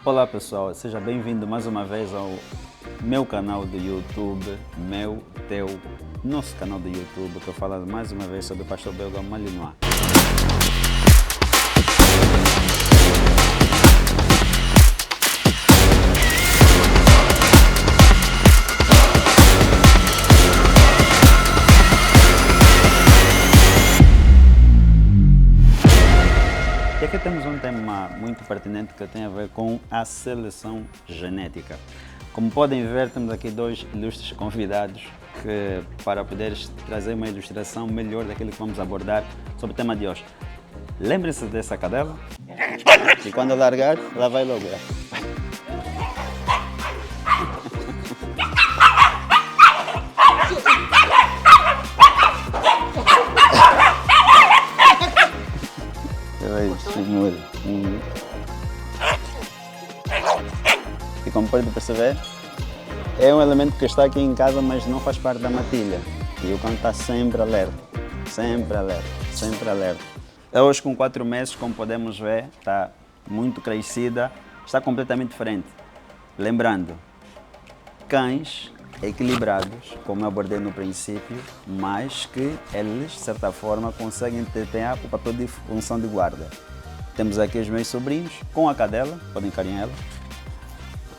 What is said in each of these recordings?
Olá pessoal, seja bem-vindo mais uma vez ao meu canal do YouTube, nosso canal do YouTube, que eu falo mais uma vez sobre o pastor belga Malinois. E aqui temos um tema muito pertinente que tem a ver com a seleção genética. Como podem ver, temos aqui dois ilustres convidados que, para poderes trazer uma ilustração melhor daquilo que vamos abordar sobre o tema de hoje. Lembre-se dessa cadela e quando largar, ela vai logo. E como pode perceber, é um elemento que está aqui em casa, mas não faz parte da matilha. E o cão está sempre alerta, sempre alerta, sempre alerta. É hoje com 4 meses, como podemos ver, está muito crescida, está completamente diferente. Lembrando, cães equilibrados, como eu abordei no princípio, mas que eles, de certa forma, conseguem ter o papel de função de guarda. Temos aqui os meus sobrinhos com a cadela, podem carinhar ela,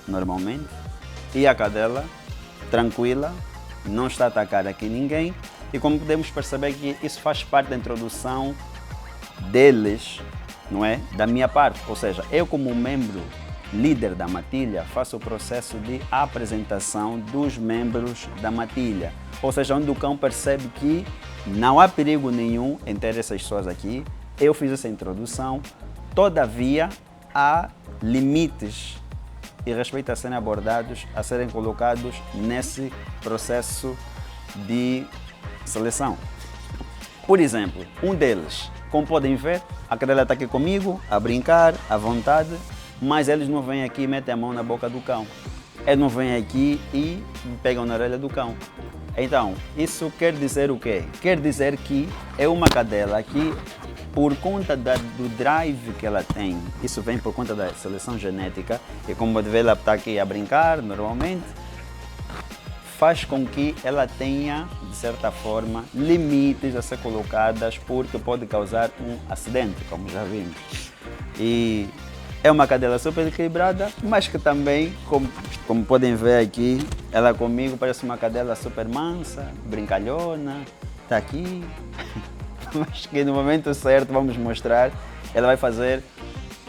normalmente, e a cadela, tranquila, não está a atacar aqui ninguém, e como podemos perceber que isso faz parte da introdução deles, não é? Da minha parte, ou seja, eu como membro líder da matilha, faço o processo de apresentação dos membros da matilha. Ou seja, onde o cão percebe que não há perigo nenhum em ter essas pessoas aqui. Eu fiz essa introdução, todavia há limites e respeito a serem abordados, a serem colocados nesse processo de seleção. Por exemplo, um deles, como podem ver, a cadela está aqui comigo, a brincar, à vontade, mas eles não vêm aqui e metem a mão na boca do cão. Eles não vêm aqui e pegam na orelha do cão. Então, isso quer dizer o quê? Quer dizer que é uma cadela que, por conta do drive que ela tem, isso vem por conta da seleção genética, e como pode ver, ela está aqui a brincar normalmente, faz com que ela tenha, de certa forma, limites a ser colocadas, porque pode causar um acidente, como já vimos. E é uma cadela super equilibrada, mas que também, como podem ver aqui, ela comigo parece uma cadela super mansa, brincalhona, está aqui. Mas que no momento certo vamos mostrar, ela vai fazer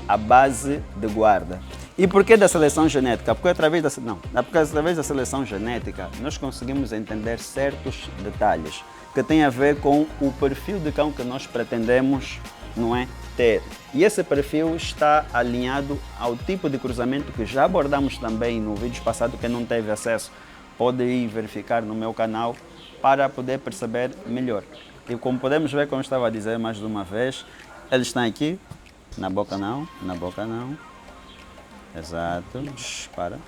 a base de guarda. E por que da seleção genética? Porque através da seleção genética nós conseguimos entender certos detalhes que têm a ver com o perfil de cão que nós pretendemos, não é, ter. E esse perfil está alinhado ao tipo de cruzamento que já abordamos também no vídeo passado. Quem não teve acesso pode ir verificar no meu canal para poder perceber melhor. E como podemos ver, como eu estava a dizer mais de uma vez, eles estão aqui, na boca não, na boca não. Exato. Para.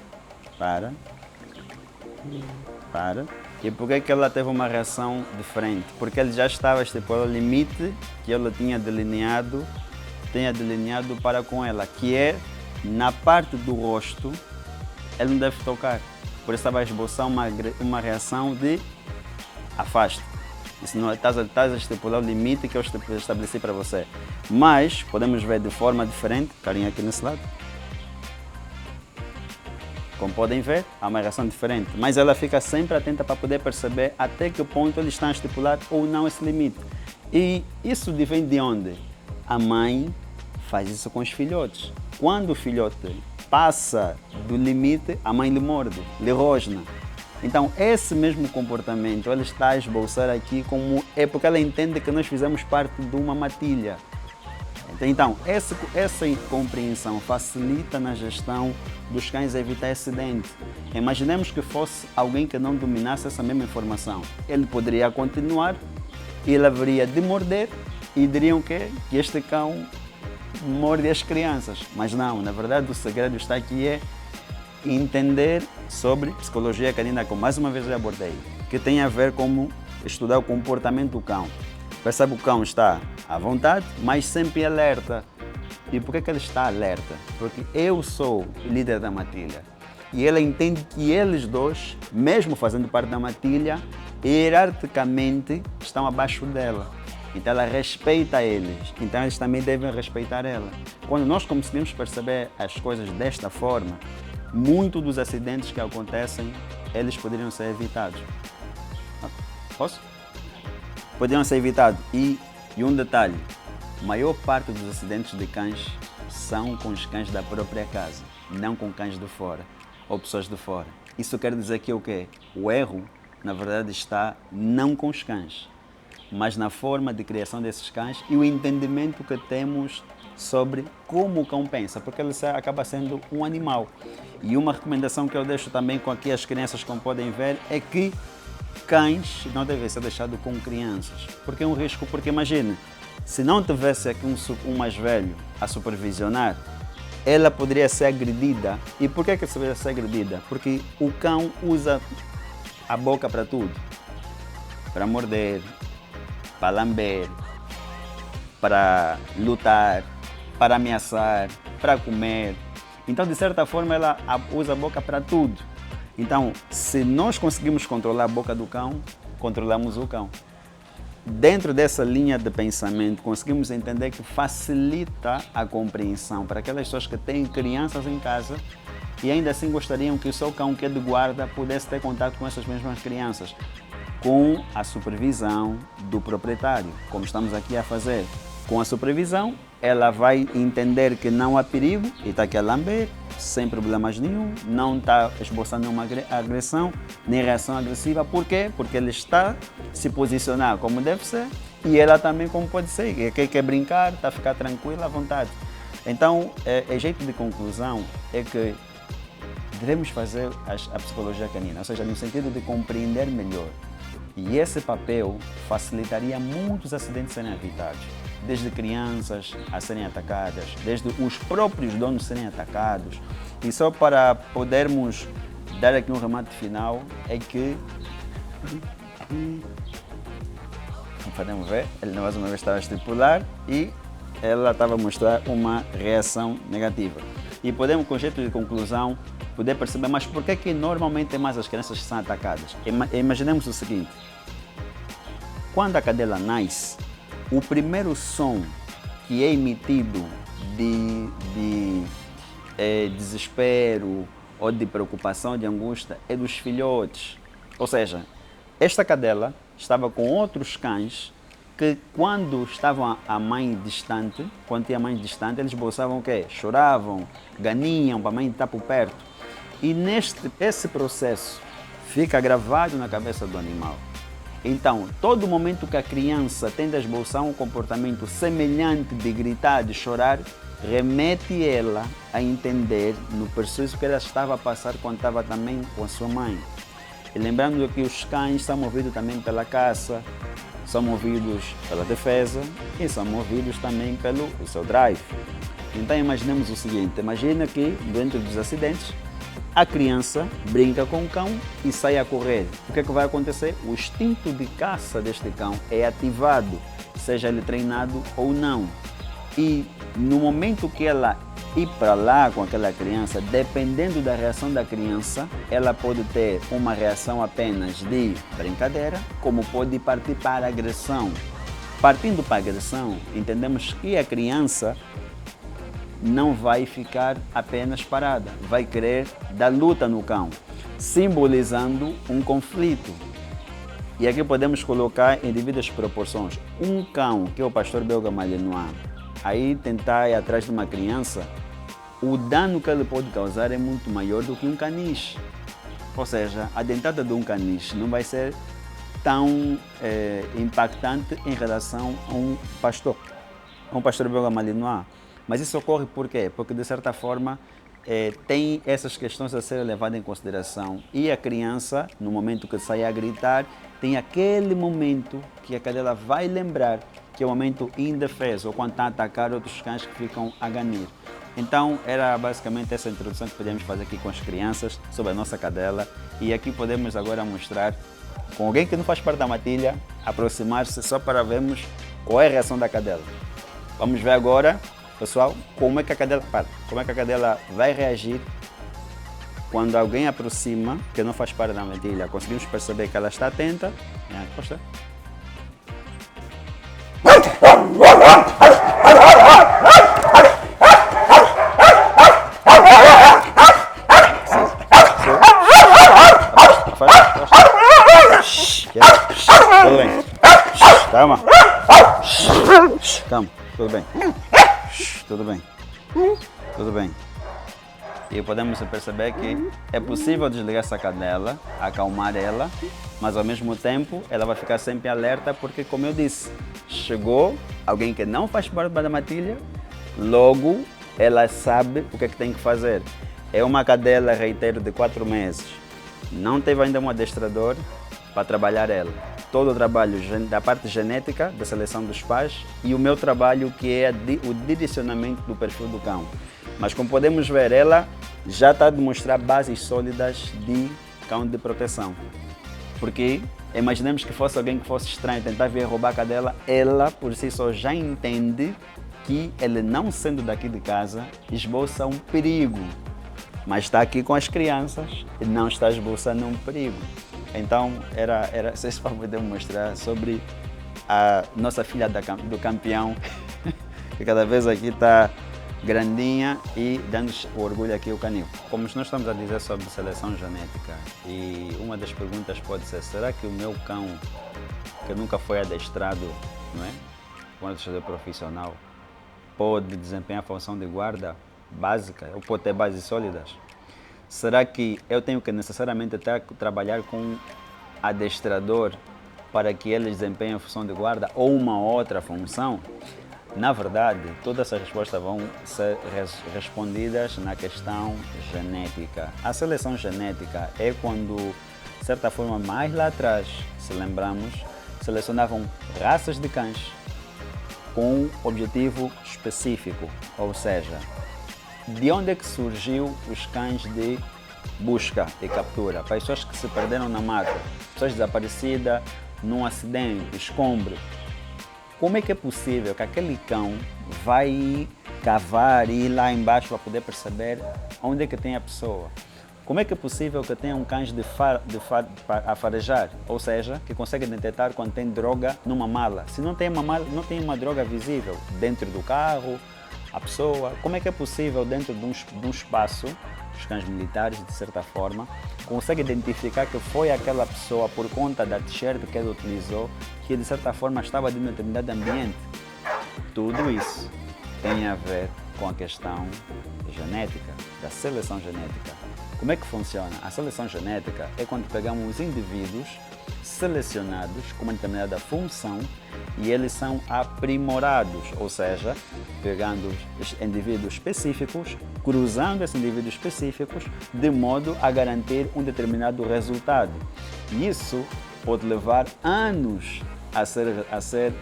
E por que ela teve uma reação diferente? Porque ele já estava estipulado o limite que ele tinha delineado para com ela, que é na parte do rosto, ele não deve tocar. Por isso estava a esboçar uma reação de afaste. Isso não estás a estipular o limite que eu estabeleci para você. Mas podemos ver de forma diferente, carinho aqui nesse lado. Como podem ver, há uma reação diferente, mas ela fica sempre atenta para poder perceber até que ponto eles estão a estipular ou não esse limite. E isso vem de onde? A mãe faz isso com os filhotes. Quando o filhote passa do limite, a mãe lhe morde, lhe rosna. Então, esse mesmo comportamento ela está a esboçar aqui é porque ela entende que nós fizemos parte de uma matilha. Então, essa compreensão facilita na gestão dos cães a evitar acidente. Imaginemos que fosse alguém que não dominasse essa mesma informação. Ele poderia continuar e ele haveria de morder e diriam que este cão morde as crianças. Mas não, na verdade o segredo está aqui é entender sobre psicologia canina, como mais uma vez eu abordei, que tem a ver com estudar o comportamento do cão. Percebe, o cão está à vontade, mas sempre alerta. E por que ele está alerta? Porque eu sou o líder da matilha. E ela entende que eles dois, mesmo fazendo parte da matilha, hierarquicamente estão abaixo dela. Então ela respeita eles, então eles também devem respeitar ela. Quando nós conseguimos perceber as coisas desta forma, muitos dos acidentes que acontecem, eles poderiam ser evitados. Posso? Poderiam ser evitados. E um detalhe, a maior parte dos acidentes de cães são com os cães da própria casa, não com cães de fora ou pessoas de fora. Isso quer dizer que o quê? O erro, na verdade, está não com os cães, mas na forma de criação desses cães e o entendimento que temos sobre como o cão pensa, porque ele acaba sendo um animal. E uma recomendação que eu deixo também com aqui as crianças, como podem ver, é que cães não devem ser deixados com crianças, porque é um risco, porque imagine, se não tivesse aqui um mais velho a supervisionar, ela poderia ser agredida. E por que você poderia ser agredida? Porque o cão usa a boca para tudo, para morder, para lamber, para lutar, para ameaçar, para comer. Então, de certa forma, ela usa a boca para tudo. Então, se nós conseguimos controlar a boca do cão, controlamos o cão. Dentro dessa linha de pensamento, conseguimos entender que facilita a compreensão para aquelas pessoas que têm crianças em casa e ainda assim gostariam que o seu cão, que é de guarda, pudesse ter contato com essas mesmas crianças, com a supervisão do proprietário, como estamos aqui a fazer. Com a supervisão, ela vai entender que não há perigo e está aqui a lamber, sem problemas nenhum, não está esboçando nenhuma agressão, nem reação agressiva. Por quê? Porque ele está se posicionar como deve ser e ela também como pode ser. Quer brincar, está a ficar tranquila, à vontade. Então, jeito de conclusão é que devemos fazer a psicologia canina, ou seja, no sentido de compreender melhor. E esse papel facilitaria muitos acidentes serem evitados. Desde crianças a serem atacadas, desde os próprios donos serem atacados. E só para podermos dar aqui um remate final, é que... Podemos ver, ele mais uma vez estava a estipular e ela estava a mostrar uma reação negativa. E podemos, com jeito de conclusão, poder perceber, mas por que normalmente é mais as crianças que são atacadas? Imaginemos o seguinte, quando a cadela nasce, o primeiro som que é emitido de desespero ou de preocupação, de angústia, é dos filhotes. Ou seja, esta cadela estava com outros cães que quando estavam a mãe distante, quando tinha a mãe distante, eles bolsavam o quê? Choravam, ganiam para a mãe estar por perto. E esse processo fica gravado na cabeça do animal. Então, todo momento que a criança tende a esboçar um comportamento semelhante de gritar, de chorar, remete ela a entender no processo que ela estava a passar quando estava também com a sua mãe. E lembrando que os cães são movidos também pela caça, são movidos pela defesa e são movidos também pelo seu drive. Então imaginemos o seguinte, imagina que dentro dos acidentes, a criança brinca com o cão e sai a correr. O que vai acontecer? O instinto de caça deste cão é ativado, seja ele treinado ou não. E no momento que ela ir para lá com aquela criança, dependendo da reação da criança, ela pode ter uma reação apenas de brincadeira, como pode partir para a agressão. Partindo para a agressão, entendemos que a criança não vai ficar apenas parada, vai querer dar luta no cão, simbolizando um conflito. E aqui podemos colocar em devidas proporções. Um cão, que é o pastor belga malinois, aí tentar ir atrás de uma criança, o dano que ele pode causar é muito maior do que um caniche. Ou seja, a dentada de um caniche não vai ser tão impactante em relação a um pastor belga malinois. Mas isso ocorre por quê? Porque, de certa forma, tem essas questões a serem levadas em consideração. E a criança, no momento que sai a gritar, tem aquele momento que a cadela vai lembrar que é o momento indefeso, ou quando está a atacar outros cães que ficam a ganir. Então, era basicamente essa introdução que podíamos fazer aqui com as crianças sobre a nossa cadela. E aqui podemos agora mostrar, com alguém que não faz parte da matilha, aproximar-se só para vermos qual é a reação da cadela. Vamos ver agora Pessoal, como é que a cadela vai reagir quando alguém aproxima, que não faz parte da matilha? Conseguimos perceber que ela está atenta. Costa. Tudo bem. Calma. Calma. Tudo bem. Tudo bem. Tudo bem. E podemos perceber que é possível desligar essa cadela, acalmar ela, mas ao mesmo tempo ela vai ficar sempre alerta porque, como eu disse, chegou alguém que não faz parte da matilha, logo ela sabe o que é que tem que fazer. É uma cadela, reitero, de 4 meses. Não teve ainda um adestrador para trabalhar ela. Todo o trabalho da parte genética, da seleção dos pais, e o meu trabalho, que é o direcionamento do perfil do cão. Mas como podemos ver, ela já está a demonstrar bases sólidas de cão de proteção. Porque imaginemos que fosse alguém que fosse estranho tentar vir roubar a cadela, ela por si só já entende que ele, não sendo daqui de casa, esboça um perigo. Mas está aqui com as crianças e não está esboçando um perigo. Então, era isso para poder mostrar sobre a nossa filha do campeão, que cada vez aqui está grandinha e dando-nos o orgulho aqui o canil. Como nós estamos a dizer sobre seleção genética, e uma das perguntas pode ser, será que o meu cão, que nunca foi adestrado, não é? Um adestrador profissional, pode desempenhar a função de guarda básica, ou pode ter bases sólidas? Será que eu tenho que necessariamente trabalhar com um adestrador para que ele desempenhe a função de guarda ou uma outra função? Na verdade, todas essas respostas vão ser respondidas na questão genética. A seleção genética é quando, de certa forma, mais lá atrás, se lembramos, selecionavam raças de cães com um objetivo específico, ou seja, de onde é que surgiu os cães de busca e captura? Para as pessoas que se perderam na mata, pessoas desaparecidas num acidente, escombro. Como é que é possível que aquele cão vai cavar e ir lá embaixo para poder perceber onde é que tem a pessoa? Como é que é possível que tenham cães a farejar, ou seja, que conseguem detectar quando tem droga numa mala? Se não tem uma mala, não tem uma droga visível dentro do carro, a pessoa. Como é que é possível dentro de um espaço, os cães militares, de certa forma, conseguem identificar que foi aquela pessoa por conta da t-shirt que ele utilizou, que de certa forma estava de um determinado ambiente? Tudo isso tem a ver com a questão genética, da seleção genética. Como é que funciona? A seleção genética é quando pegamos indivíduos selecionados com uma determinada função e eles são aprimorados, ou seja, pegando indivíduos específicos, cruzando esses indivíduos específicos de modo a garantir um determinado resultado. E isso pode levar anos a ser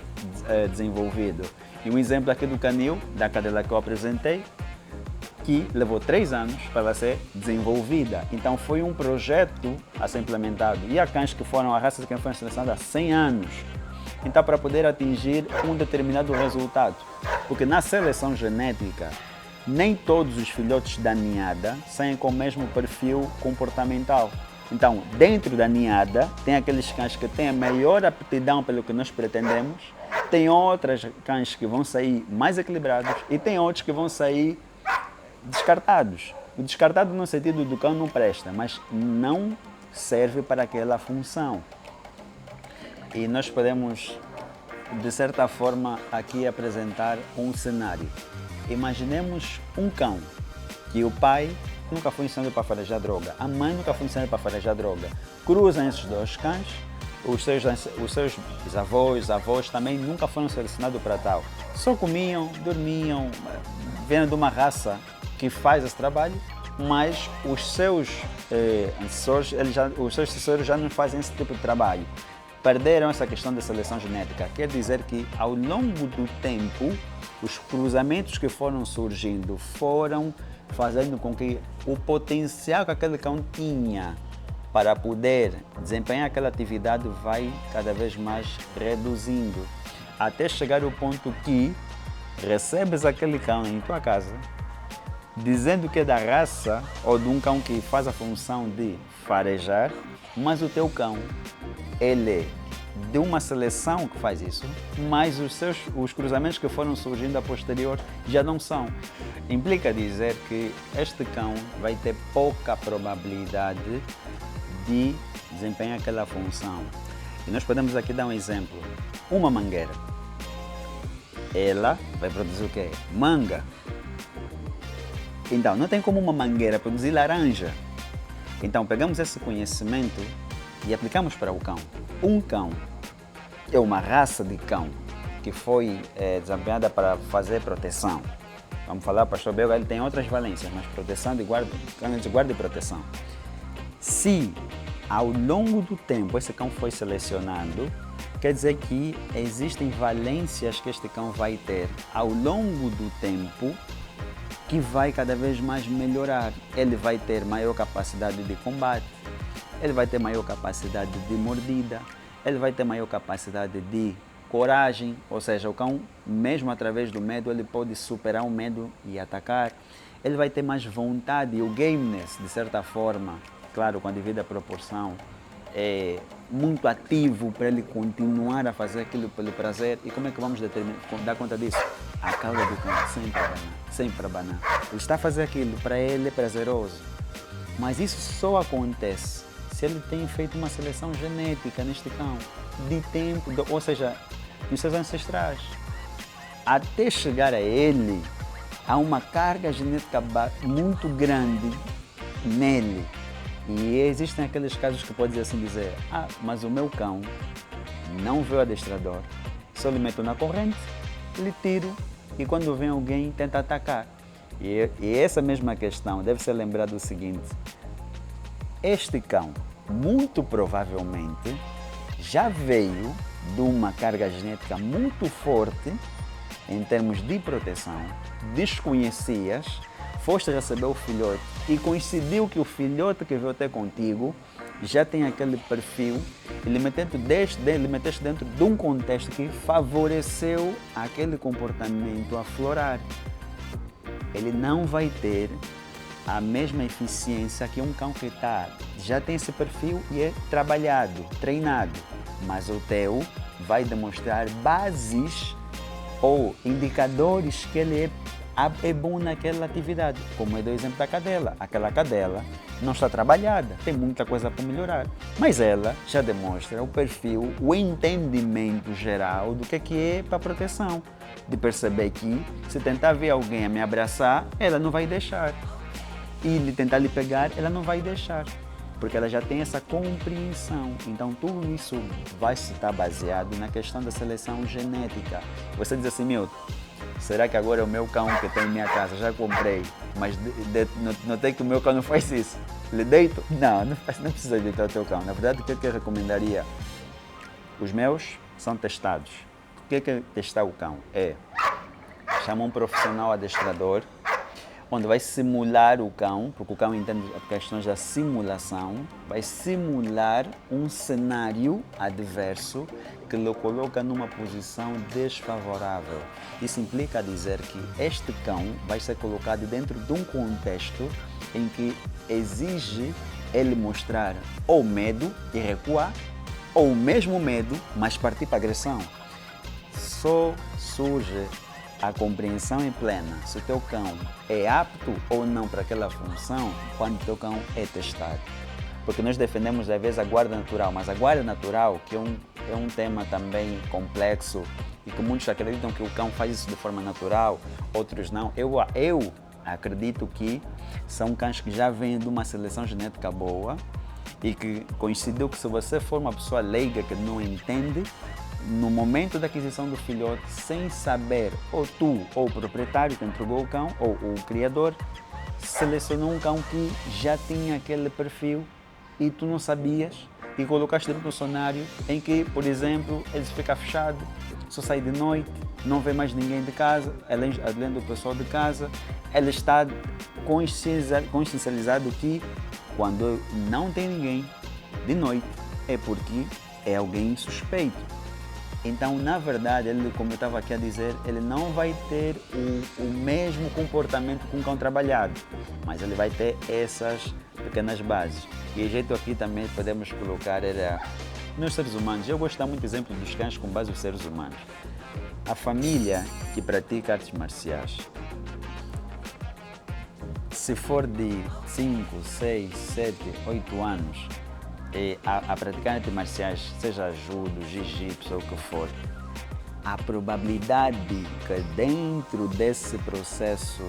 desenvolvido. E um exemplo aqui do canil, da cadela que eu apresentei, que levou 3 anos para ela ser desenvolvida. Então foi um projeto a ser implementado. E há cães que foram, a raças que foram selecionadas há 100 anos. Então, para poder atingir um determinado resultado. Porque na seleção genética, nem todos os filhotes da ninhada saem com o mesmo perfil comportamental. Então, dentro da ninhada, tem aqueles cães que têm a maior aptidão pelo que nós pretendemos, tem outros cães que vão sair mais equilibrados e tem outros que vão sair descartados. O descartado no sentido do cão não presta, mas não serve para aquela função. E nós podemos, de certa forma, aqui apresentar um cenário. Imaginemos um cão que o pai nunca foi ensinado para farejar droga, a mãe nunca foi ensinada para farejar droga. Cruzam esses dois cães, os seus bisavós, avós também nunca foram selecionados para tal. Só comiam, dormiam, vêm de uma raça que faz esse trabalho, mas os seus sucessores já não fazem esse tipo de trabalho. Perderam essa questão da seleção genética. Quer dizer que, ao longo do tempo, os cruzamentos que foram surgindo foram fazendo com que o potencial que aquele cão tinha para poder desempenhar aquela atividade vai cada vez mais reduzindo, até chegar ao ponto que recebes aquele cão em tua casa, dizendo que é da raça ou de um cão que faz a função de farejar, mas o teu cão, ele é de uma seleção que faz isso, mas os cruzamentos que foram surgindo a posterior já não são. Implica dizer que este cão vai ter pouca probabilidade de desempenhar aquela função. E nós podemos aqui dar um exemplo. Uma mangueira. Ela vai produzir o quê? Manga. Então, não tem como uma mangueira produzir laranja. Então, pegamos esse conhecimento e aplicamos para o cão. Um cão é uma raça de cão que foi desempenhada para fazer proteção. Vamos falar, o pastor belga, ele tem outras valências, mas proteção de guarda, cão de guarda e proteção. Se ao longo do tempo esse cão foi selecionado, quer dizer que existem valências que este cão vai ter ao longo do tempo que vai cada vez mais melhorar. Ele vai ter maior capacidade de combate, ele vai ter maior capacidade de mordida, ele vai ter maior capacidade de coragem, ou seja, o cão, mesmo através do medo, ele pode superar o medo e atacar. Ele vai ter mais vontade e o gameness, de certa forma, claro, com a devida proporção, é muito ativo para ele continuar a fazer aquilo pelo prazer. E como é que vamos dar conta disso? A cauda do cão sempre a abanar. Ele está a fazer aquilo, para ele é prazeroso. Mas isso só acontece se ele tem feito uma seleção genética neste cão, de tempo, ou seja, dos seus ancestrais. Até chegar a ele, há uma carga genética muito grande nele. E existem aqueles casos que pode assim dizer, mas o meu cão não vê o adestrador, só lhe meto na corrente, lhe tiro e quando vem alguém tenta atacar. E essa mesma questão deve ser lembrada do seguinte, este cão muito provavelmente já veio de uma carga genética muito forte em termos de proteção, desconhecias, foste receber o filhote e coincidiu que o filhote que veio até contigo já tem aquele perfil e lhe meteste dentro de um contexto que favoreceu aquele comportamento aflorar. Ele não vai ter a mesma eficiência que um cão que já tem esse perfil e é trabalhado, treinado, mas o teu vai demonstrar bases ou indicadores que ele é bom naquela atividade, como é do exemplo da cadela. Aquela cadela não está trabalhada, tem muita coisa para melhorar, mas ela já demonstra o perfil, o entendimento geral do que é para proteção, de perceber que se tentar ver alguém a me abraçar, ela não vai deixar, e de tentar lhe pegar, ela não vai deixar, porque ela já tem essa compreensão. Então tudo isso vai estar baseado na questão da seleção genética. Você diz assim, Milton, será que agora é o meu cão que tem em minha casa? Já comprei, mas notei que o meu cão não faz isso. Lhe deito? Não precisa deitar o teu cão. Na verdade, o que eu recomendaria? Os meus são testados. O que é testar o cão? Chama um profissional adestrador, onde vai simular o cão, porque o cão entende as questões da simulação, vai simular um cenário adverso que lhe coloca numa posição desfavorável. Isso implica dizer que este cão vai ser colocado dentro de um contexto em que exige ele mostrar ou medo e recuar, ou o mesmo medo, mas partir para a agressão. Só surge a compreensão em plena se o teu cão é apto ou não para aquela função quando o teu cão é testado. Porque nós defendemos às vezes a guarda natural, mas a guarda natural, que é um tema também complexo e que muitos acreditam que o cão faz isso de forma natural, outros não. Eu acredito que são cães que já vêm de uma seleção genética boa e que coincidiu que se você for uma pessoa leiga que não entende, no momento da aquisição do filhote, sem saber, ou tu, ou o proprietário que entregou o cão, ou o criador, selecionou um cão que já tinha aquele perfil e tu não sabias e colocaste dentro do cenário em que, por exemplo, ele fica fechado, só sai de noite, não vê mais ninguém de casa, além do pessoal de casa, ele está consciencializado que quando não tem ninguém de noite é porque é alguém suspeito. Então, na verdade, ele, como eu estava aqui a dizer, ele não vai ter o mesmo comportamento com um cão trabalhado, mas ele vai ter essas pequenas bases. E o jeito aqui também podemos colocar era nos seres humanos. Eu gosto muito do exemplo dos cães com base nos seres humanos. A família que pratica artes marciais, se for de 5, 6, 7, 8 anos, a praticar artes marciais, seja judo, jiu-jitsu ou o que for, a probabilidade que dentro desse processo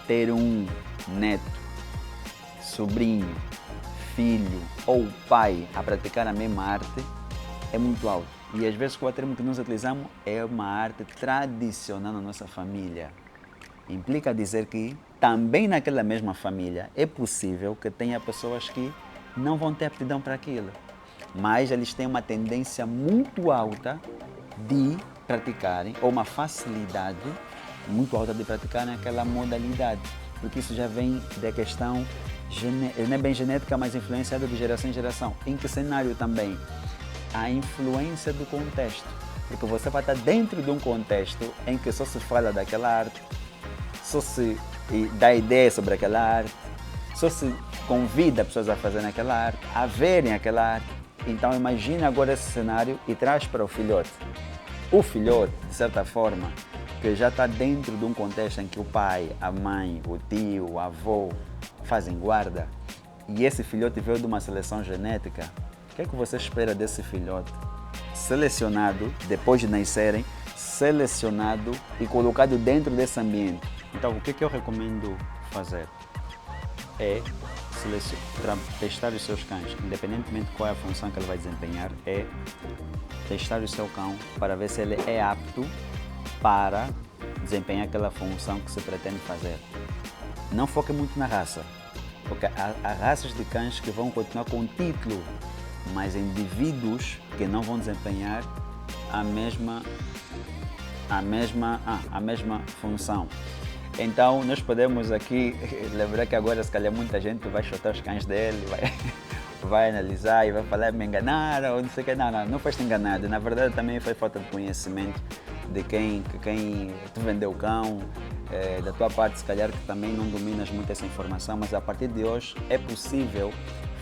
ter um neto, sobrinho, filho ou pai a praticar a mesma arte é muito alta. E às vezes o termo que nós utilizamos é uma arte tradicional na nossa família. Implica dizer que também naquela mesma família é possível que tenha pessoas que não vão ter aptidão para aquilo, mas eles têm uma tendência muito alta de praticarem, ou uma facilidade muito alta de praticarem aquela modalidade, porque isso já vem da questão, não é bem genética, mas influenciada de geração em geração. Em que cenário também? A influência do contexto, porque você vai estar dentro de um contexto em que só se fala daquela arte, só se dá ideia sobre aquela arte, só se convida pessoas a fazerem aquela arte, a verem aquela arte. Então imagine agora esse cenário e traz para o filhote. O filhote, de certa forma, que já está dentro de um contexto em que o pai, a mãe, o tio, o avô fazem guarda, e esse filhote veio de uma seleção genética, o que é que você espera desse filhote? Selecionado, depois de nascerem, selecionado e colocado dentro desse ambiente. Então, o que eu recomendo fazer? É testar os seus cães, independentemente de qual é a função que ele vai desempenhar, é testar o seu cão para ver se ele é apto para desempenhar aquela função que se pretende fazer. Não foque muito na raça, porque há raças de cães que vão continuar com o título, mas indivíduos que não vão desempenhar a mesma função. Então, nós podemos aqui lembrar que agora, se calhar, muita gente vai chutar os cães dele, vai analisar e vai falar, me enganaram, ou não sei o que. Não foste enganado. Na verdade, também foi falta de conhecimento de quem te vendeu o cão, da tua parte, se calhar, que também não dominas muito essa informação, mas a partir de hoje é possível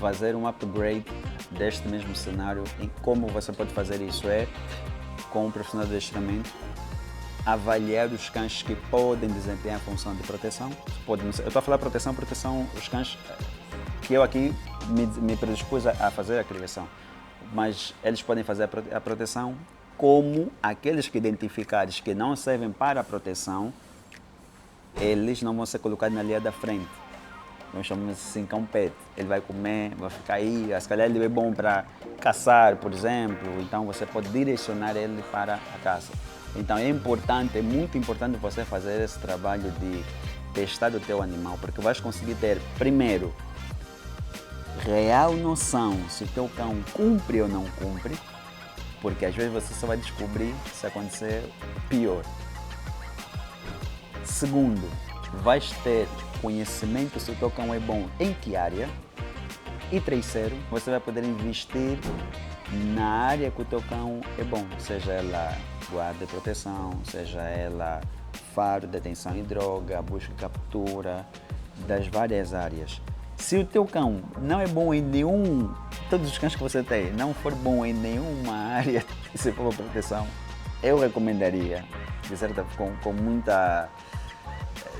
fazer um upgrade deste mesmo cenário. E como você pode fazer isso é com um profissional de adestramento, avaliar os cães que podem desempenhar a função de proteção. Eu estou a falar proteção porque são os cães que eu aqui me predispus a fazer a criação, mas eles podem fazer a proteção, como aqueles que identificares que não servem para a proteção, eles não vão ser colocados na linha da frente. Nós chamamos assim cão pet. Ele vai comer, vai ficar aí, se calhar ele é bom para caçar, por exemplo, então você pode direcionar ele para a caça. Então é muito importante você fazer esse trabalho de testar o teu animal, porque vais conseguir ter, primeiro, real noção se o teu cão cumpre ou não cumpre, porque às vezes você só vai descobrir se acontecer pior. Segundo, vais ter conhecimento se o teu cão é bom em que área. E terceiro, você vai poder investir na área que o teu cão é bom, seja ela guarda e proteção, seja ela faro, detenção e droga, busca e captura, das várias áreas. Se o teu cão não é bom em todos os cães que você tem, não for bom em nenhuma área, se for proteção, eu recomendaria, de certa forma, com muita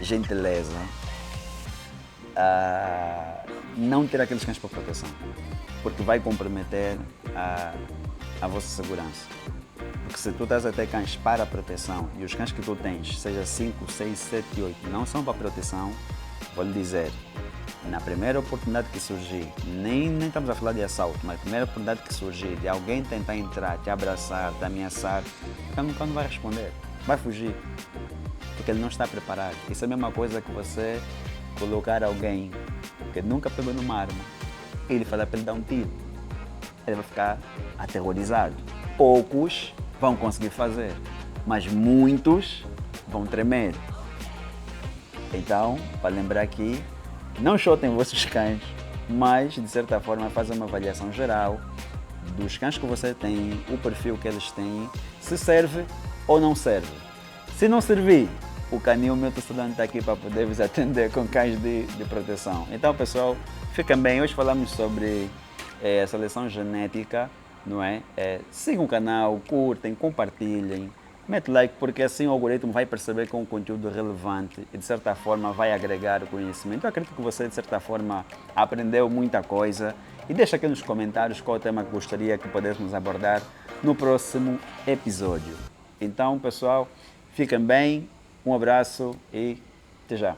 gentileza, não ter aqueles cães para proteção, porque vai comprometer a vossa segurança. Porque se tu estás a ter cães para proteção e os cães que tu tens, seja 5, 6, 7, 8, não são para proteção, vou lhe dizer, na primeira oportunidade que surgir, nem estamos a falar de assalto, mas na primeira oportunidade que surgir, de alguém tentar entrar, te abraçar, te ameaçar, o cão não vai responder, vai fugir, porque ele não está preparado. Isso é a mesma coisa que você colocar alguém que nunca pegou numa arma e ele falar para ele dar um tiro. Ele vai ficar aterrorizado. Poucos vão conseguir fazer, mas muitos vão tremer. Então, para lembrar que não chutem vossos cães, mas de certa forma fazem uma avaliação geral, dos cães que você tem, o perfil que eles têm, se serve ou não serve. Se não servir, o canil Milton Solano está aqui para poder vos atender com cães de proteção. Então, pessoal, fiquem bem. Hoje falamos sobre a seleção genética, não é? Sigam o canal, curtem, compartilhem, mete like, porque assim o algoritmo vai perceber que é um conteúdo relevante e de certa forma vai agregar conhecimento. Eu acredito que você de certa forma aprendeu muita coisa e deixa aqui nos comentários qual é o tema que gostaria que pudéssemos abordar no próximo episódio. Então, pessoal, fiquem bem, um abraço e até já.